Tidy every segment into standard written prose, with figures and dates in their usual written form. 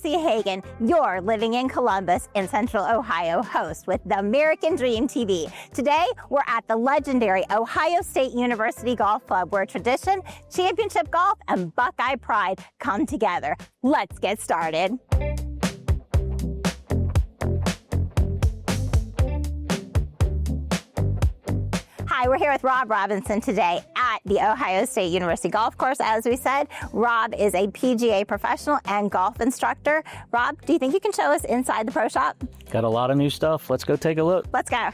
Darcy Hagan, your Living in Columbus in Central Ohio host with the American Dream TV. Today, we're at the legendary Ohio State University Golf Club, where tradition, championship golf, and Buckeye pride come together. Let's get started. Hi, we're here with Rob Robinson today at the Ohio State University Golf Course. As we said, Rob is a PGA professional and golf instructor. Rob, do you think you can show us inside the pro shop? Got a lot of new stuff. Let's go take a look. Let's go.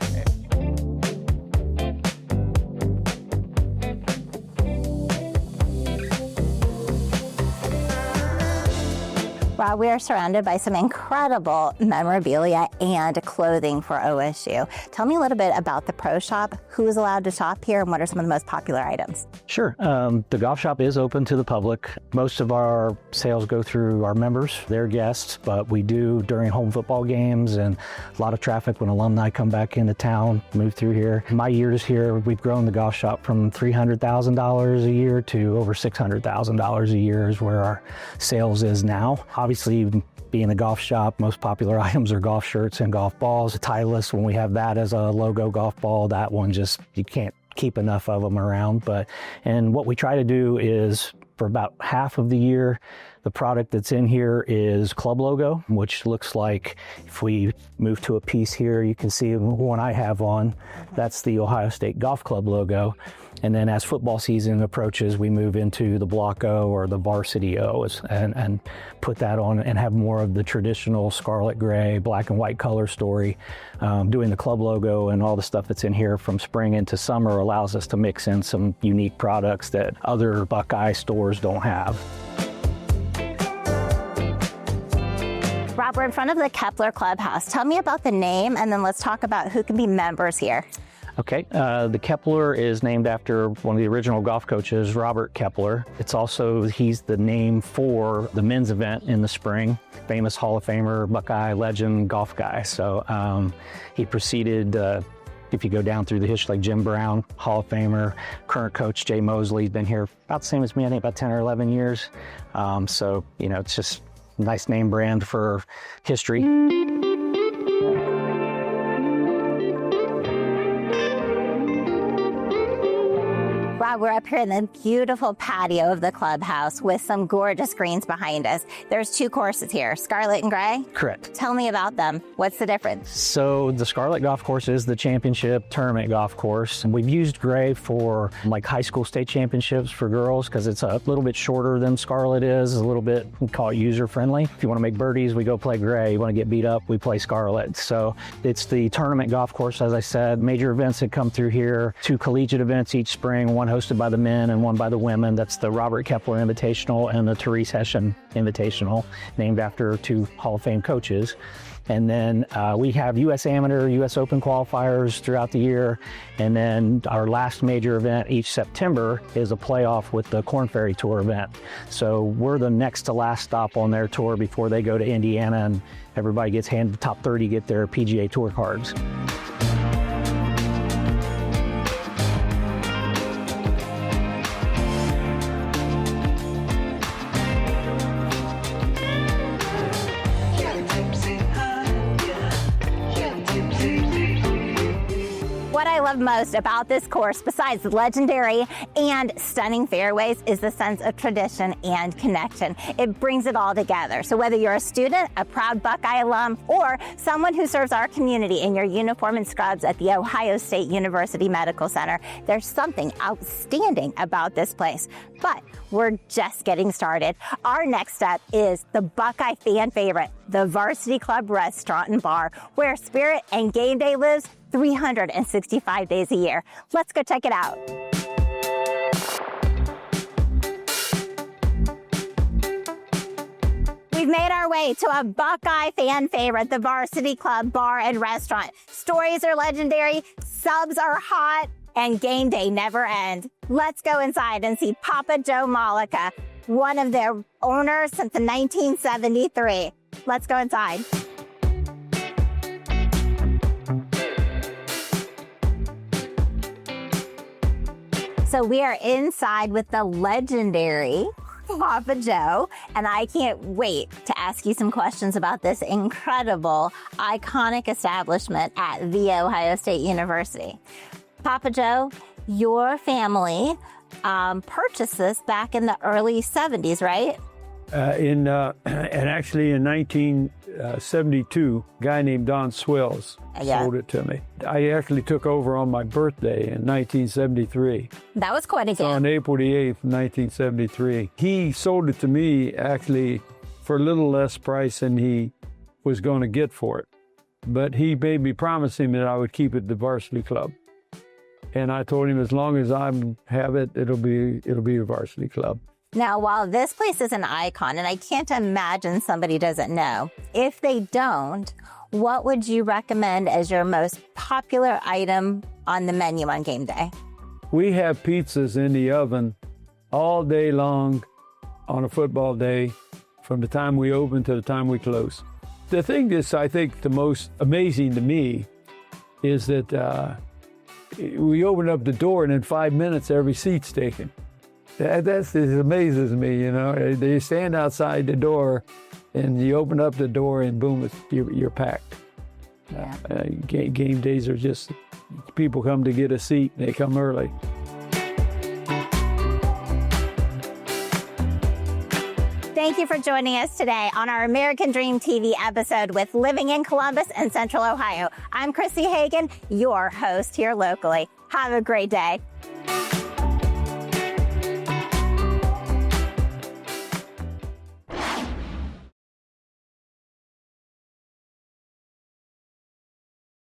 Wow, we are surrounded by some incredible memorabilia and clothing for OSU. Tell me a little bit about the pro shop, who is allowed to shop here, and what are some of the most popular items? Sure. The golf shop is open to the public. Most of our sales go through our members, their guests, but we do during home football games and a lot of traffic when alumni come back into town, move through here. In my years here, we've grown the golf shop from $300,000 a year to over $600,000 a year is where our sales is now. Obviously, being a golf shop, most popular items are golf shirts and golf balls. Titleist, when we have that as a logo golf ball, that one just, you can't keep enough of them around. And what we try to do is, for about half of the year, the product that's in here is club logo, which looks like, if we move to a piece here, you can see one I have on. That's the Ohio State Golf Club logo. And then as football season approaches, we move into the Block O or the Varsity O and put that on and have more of the traditional scarlet gray, black and white color story. Doing the club logo and all the stuff that's in here from spring into summer allows us to mix in some unique products that other Buckeye stores don't have. Rob, we're in front of the Kepler Clubhouse. Tell me about the name, and then let's talk about who can be members here. Okay, the Kepler is named after one of the original golf coaches, Robert Kepler. It's also, he's the name for the men's event in the spring, famous Hall of Famer, Buckeye legend golf guy. So he preceded, if you go down through the history, like Jim Brown, Hall of Famer, current coach Jay Mosley's been here about the same as me, I think about 10 or 11 years. So, you know, it's just a nice name brand for history. Rob, we're up here in the beautiful patio of the clubhouse with some gorgeous greens behind us. There's two courses here, Scarlet and Gray? Correct. Tell me about them. What's the difference? So the Scarlet golf course is the championship tournament golf course. And we've used Gray for like high school state championships for girls because it's a little bit shorter than Scarlet is, a little bit, we call it user friendly. If you want to make birdies, we go play Gray. You want to get beat up, we play Scarlet. So it's the tournament golf course, as I said. Major events that come through here, 2 collegiate events each spring, one hosted by the men and one by the women. That's the Robert Kepler Invitational and the Therese Hession Invitational, named after 2 Hall of Fame coaches. And then we have U.S. Amateur, U.S. Open qualifiers throughout the year. And then our last major event each September is a playoff with the Korn Ferry Tour event. So we're the next to last stop on their tour before they go to Indiana, and everybody gets handed, the top 30 get their PGA Tour cards. What I love most about this course, besides legendary and stunning fairways, is the sense of tradition and connection. It brings it all together. So whether you're a student, a proud Buckeye alum, or someone who serves our community in your uniform and scrubs at the Ohio State University Medical Center, there's something outstanding about this place. But we're just getting started. Our next step is the Buckeye fan favorite, the Varsity Club Restaurant and Bar, where spirit and game day lives 365 days a year. Let's go check it out. We've made our way to a Buckeye fan favorite, the Varsity Club Bar and Restaurant. Stories are legendary, subs are hot, and game day never ends. Let's go inside and see Papa Joe Molica, one of their owners since 1973. Let's go inside. So we are inside with the legendary Papa Joe, and I can't wait to ask you some questions about this incredible, iconic establishment at The Ohio State University. Papa Joe, your family purchased this back in the early 70s, right? And actually in 1972, a guy named Don Swells sold it to me. I actually took over on my birthday in 1973. That was quite a gift. On April the 8th, 1973. He sold it to me actually for a little less price than he was going to get for it. But he made me promise him that I would keep it the Varsity Club. And I told him as long as I have it, it'll be the Varsity Club. Now, while this place is an icon, and I can't imagine somebody doesn't know, if they don't, what would you recommend as your most popular item on the menu on game day? We have pizzas in the oven all day long on a football day, from the time we open to the time we close. The thing that's, I think, the most amazing to me is that we open up the door and in 5 minutes, every seat's taken. That amazes me, you know. They stand outside the door, and you open up the door, and boom, you're packed. Yeah. Game days are just, people come to get a seat, and they come early. Thank you for joining us today on our American Dream TV episode with Living in Columbus and Central Ohio. I'm Chrissy Hagan, your host here locally. Have a great day.